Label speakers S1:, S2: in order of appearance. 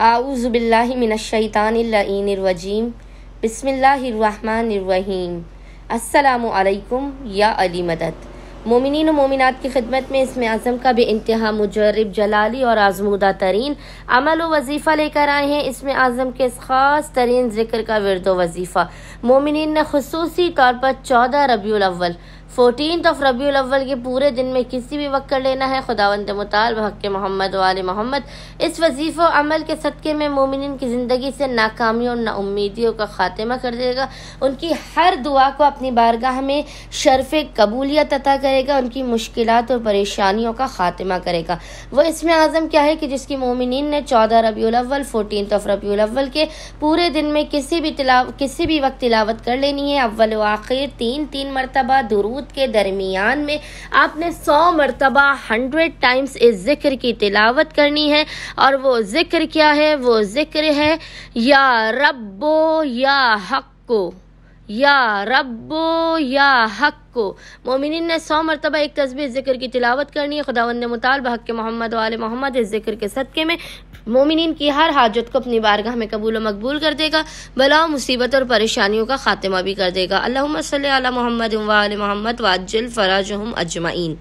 S1: आऊज़ु बिल्लाहि मिनश्शैतानिर्रजीम बिस्मिल्लाहिर्रहमानिर्रहीम। अस्सलामु अलैकुम या अली मदद। मोमिनीन व मोमिनात की खिदमत में इसमें आज़म का बेइंतहा मुजर्रिब जलाली और आज़मूदा तरीन अमल व वजीफ़ा लेकर आए हैं। इसमें आज़म के ख़ास तरीन ज़िक्र का विर्द व वजीफ़ा मोमिनीन ने खुसूसी तौर पर 14 रबीउल अव्वल 14 रबीउल अव्वल के पूरे दिन में किसी भी वक्त कर लेना है। खुदावंद मुताल बहक़ मोहम्मद वाले मोहम्मद इस वजीफ़ा अमल के सदक़े में मोमिनीन की ज़िंदगी से नाकामियों और नाउम्मीदियों का ख़ात्मा कर देगा। उनकी हर दुआ को अपनी बारगाह में शर्फ़ कबूलियत अता करेगा। उनकी मुश्किलात और परेशानियों का ख़ात्मा करेगा। वो इसमें आज़म क्या है कि जिसकी मोमिनीन ने 14 रबीउल अव्वल 14 रबीउल अव्वल के पूरे दिन में किसी भी वक्त तिलावत कर लेनी है। अव्वल व आखिर 3 मरतबा दुरूद के दरमियान में आपने 100 मरतबा 100 टाइम्स इस जिक्र की तिलावत करनी है। और वो जिक्र क्या है? वो जिक्र है या रब्बो या हक्को, या रब्बो या हक्को। मोमिनीन ने 100 मरतबा एक तस्बीह जिक्र की तिलावत करनी है। खुदावंद मुताल बहक़ मोहम्मद वाले मोहम्मद इस जिक्र के सदक़े में मोमिनीन की हर हाजत को अपनी बारगाह में कबूल व मकबूल कर देगा। बला मुसीबत और परेशानियों का खात्मा भी कर देगा। अल्लाहुम्मा सल्ली अला मुहम्मद व आले मोहम्मद वाज्जिल फराजहुम अजमाइन।